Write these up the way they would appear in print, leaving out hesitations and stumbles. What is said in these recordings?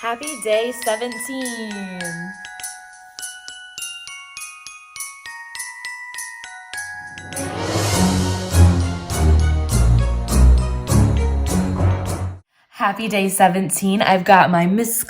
Happy day 17. Happy day 17. I've got my Mrs.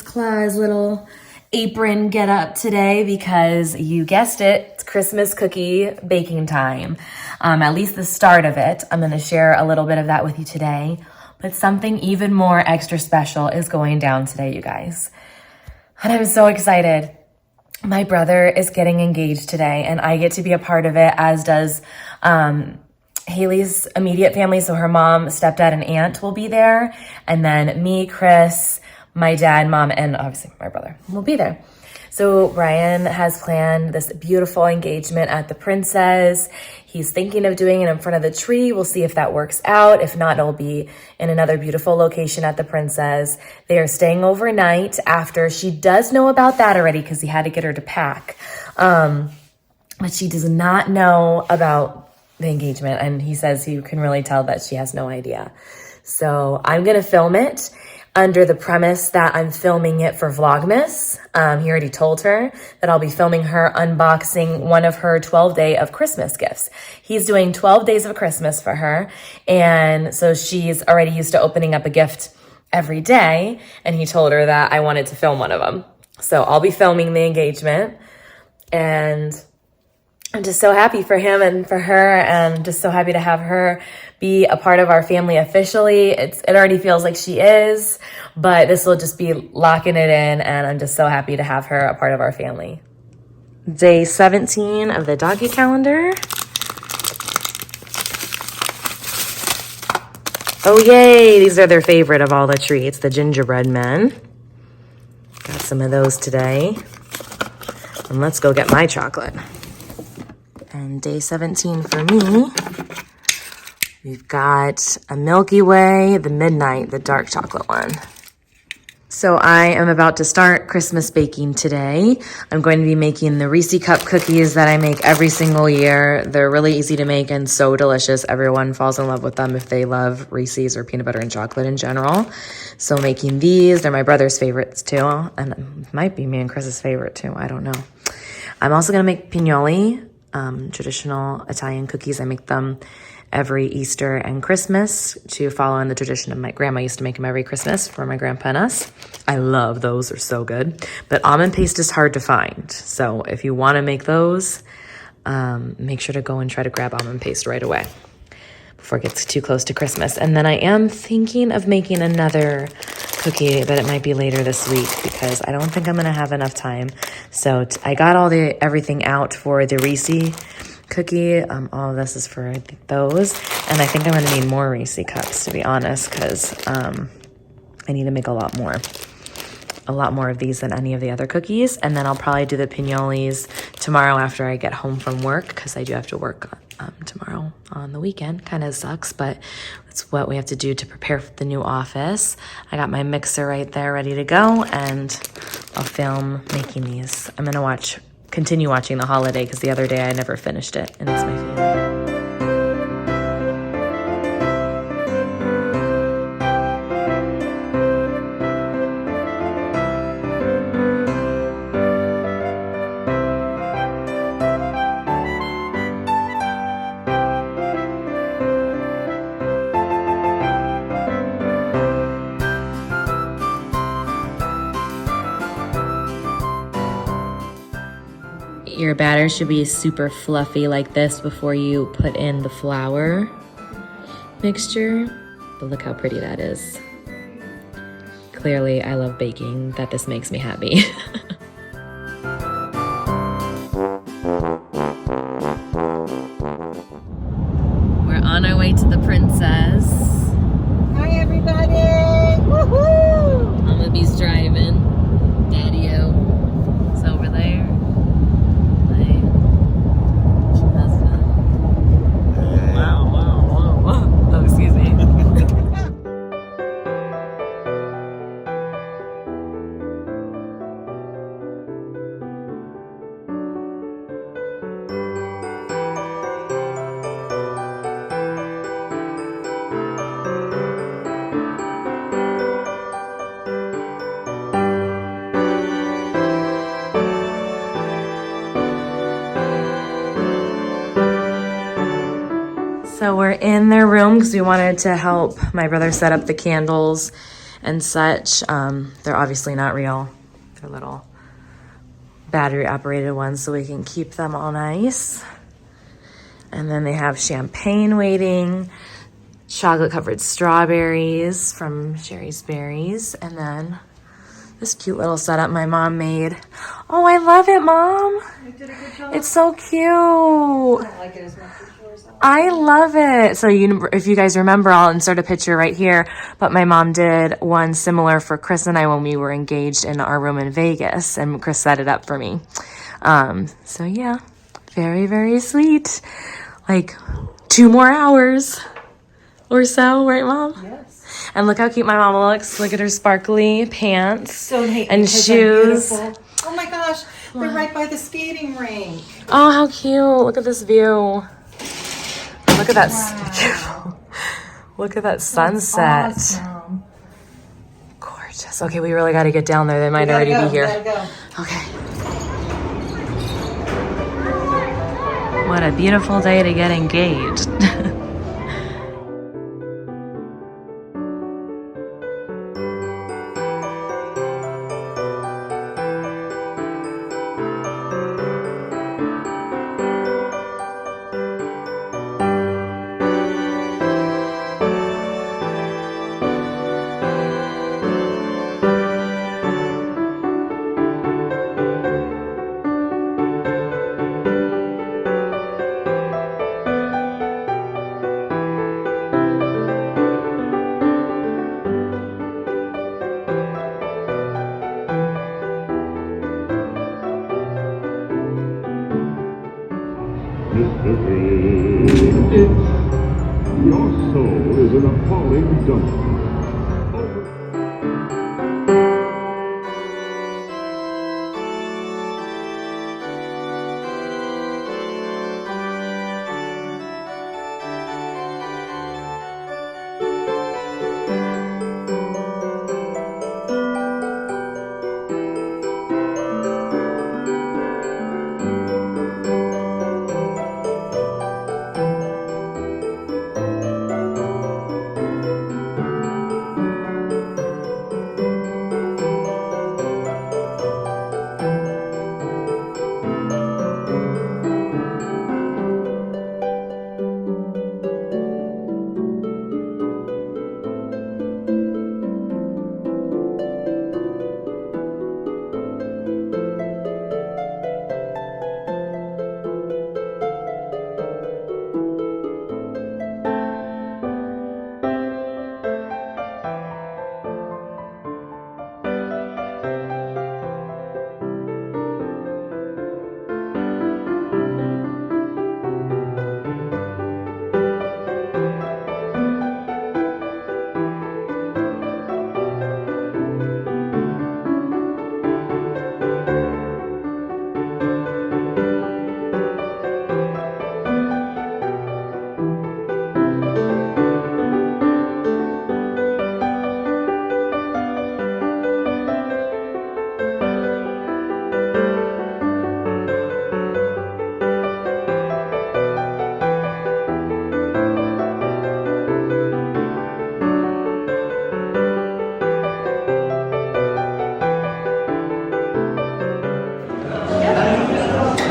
Claus little apron get up today because you guessed it, it's Christmas cookie baking time. At least the start of it. I'm going to share a little bit of that with you today. But something even more extra special is going down today, you guys. And I'm so excited. My brother is getting engaged today, and I get to be a part of it, as does Haley's immediate family. So her mom, stepdad, and aunt will be there. And then me, Chris, my dad, mom, and obviously my brother will be there. So Ryan has planned this beautiful engagement at the Princess. He's thinking of doing it in front of the tree. We'll see if that works out. If not, it'll be in another beautiful location at the Princess. They are staying overnight after. She does know about that already because he had to get her to pack. But she does not know about the engagement. And he says you can really tell that she has no idea. So I'm going to film it under the premise that I'm filming it for VLOGMAS. He already told her that I'll be filming her unboxing one of her 12-day of Christmas gifts. He's doing 12 days of Christmas for her. And so she's already used to opening up a gift every day. And he told her that I wanted to film one of them. So I'll be filming the engagement. And I'm just so happy for him and for her, and just so happy to have her be a part of our family officially. It already feels like she is, but this will just be locking it in, and I'm just so happy to have her a part of our family. Day 17 of the doggy calendar. Oh yay, these are their favorite of all the treats, the gingerbread men. Got some of those today. And let's go get my chocolate. And day 17 for me, we've got a Milky Way, the Midnight, the dark chocolate one. So I am about to start Christmas baking today. I'm going to be making the Reese Cup cookies that I make every single year. They're really easy to make and so delicious. Everyone falls in love with them if they love Reese's or peanut butter and chocolate in general. So making these, they're my brother's favorites too. And it might be me and Chris's favorite too, I don't know. I'm also gonna make pignoli. Traditional Italian cookies. I make them every Easter and Christmas to follow in the tradition of my grandma used to make them every Christmas for my grandpa and us. I love those. They're so good. But almond paste is hard to find. So if you want to make those, make sure to go and try to grab almond paste right away before it gets too close to Christmas. And then I am thinking of making another cookie, but it might be later this week because I don't think I'm going to have enough time. So I got everything out for the Reese cookie. All of this is for those. And I think I'm going to need more Reese cups, to be honest, because I need to make a lot more of these than any of the other cookies. And then I'll probably do the pignolis tomorrow after I get home from work, because I do have to work tomorrow on the weekend. Kind of sucks, but it's what we have to do to prepare for the new office. I got my mixer right there ready to go, and I'll film making these. I'm gonna continue watching The Holiday, because the other day I never finished it, and it's my favorite. Your batter should be super fluffy like this before you put in the flour mixture. But look how pretty that is. Clearly, I love baking, that this makes me happy. We're on our way to the Princess. Hi, everybody! Woohoo! Honeybee's driving. Daddy-o is over there. Oh, excuse me. in their room because we wanted to help my brother set up the candles and such. They're obviously not real. They're little battery operated ones, so we can keep them all nice. And then they have champagne waiting, chocolate covered strawberries from Sherry's Berries, and then this cute little setup my mom made. Oh, I love it, Mom. You did a good job. It's so cute. I don't like it as much as yours. I love it. So if you guys remember, I'll insert a picture right here, but my mom did one similar for Chris and I when we were engaged in our room in Vegas, and Chris set it up for me. So yeah, very, very sweet. Like 2 more hours or so, right, Mom? Yes. And look how cute my mama looks. Look at her sparkly pants So and shoes. Oh my gosh, they're right by the skating rink. Oh, how cute. Look at this view. Look at that. Look at that sunset. Awesome. Gorgeous. Okay, we really got to get down there. They might already be here. Go. Okay. What a beautiful day to get engaged. Your soul is an appalling dump.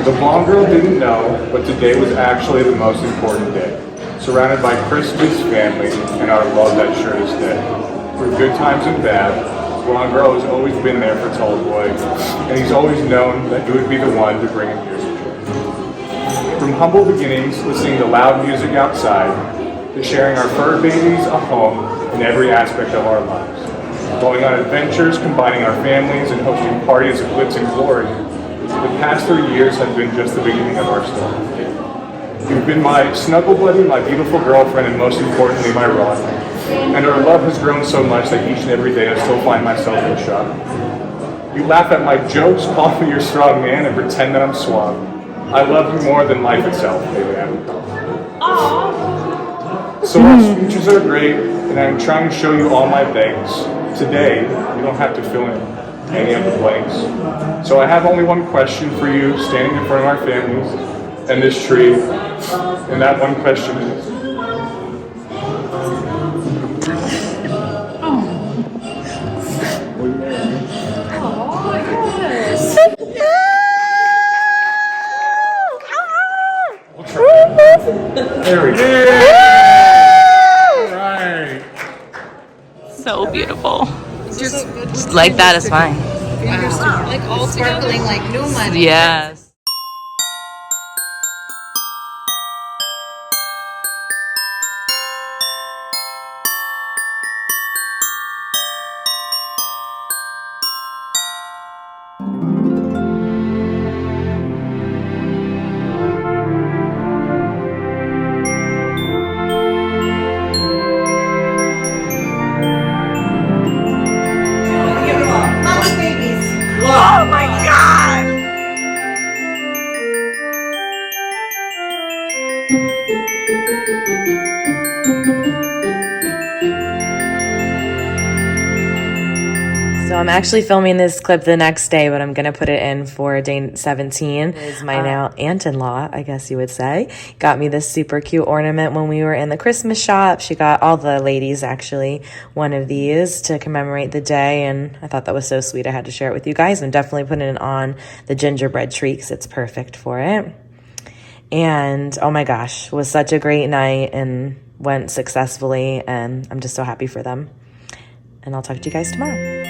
The blonde girl didn't know, but today was actually the most important day. Surrounded by Christmas, family, and our love that sure to stay. Through good times and bad, blonde girl has always been there for Tall Boy, and he's always known that he would be the one to bring him years of joy. From humble beginnings, listening to loud music outside, to sharing our fur babies a home in every aspect of our lives. Going on adventures, combining our families, and hosting parties of glitz and glory, the past 3 years have been just the beginning of our story. You've been my snuggle buddy, my beautiful girlfriend, and most importantly, my rock. And our love has grown so much that each and every day I still find myself in shock. You laugh at my jokes, call me your strong man, and pretend that I'm suave. I love you more than life itself, baby. So our speeches are great, and I'm trying to show you all my things. Today, you don't have to fill in any of the blanks. So I have only one question for you, standing in front of our families and this tree, and that one question is, There we go. All right. So beautiful. Just like that is fine. Like all sparkling like new money. Yes. Molly babies. Oh my God! So I'm actually filming this clip the next day, but I'm going to put it in for day 17. Is my now aunt-in-law, I guess you would say, got me this super cute ornament when we were in the Christmas shop. She got all the ladies, actually, one of these to commemorate the day, and I thought that was so sweet. I had to share it with you guys. I'm definitely putting it on the gingerbread tree because it's perfect for it. And oh my gosh, it was such a great night and went successfully, and I'm just so happy for them. And I'll talk to you guys tomorrow.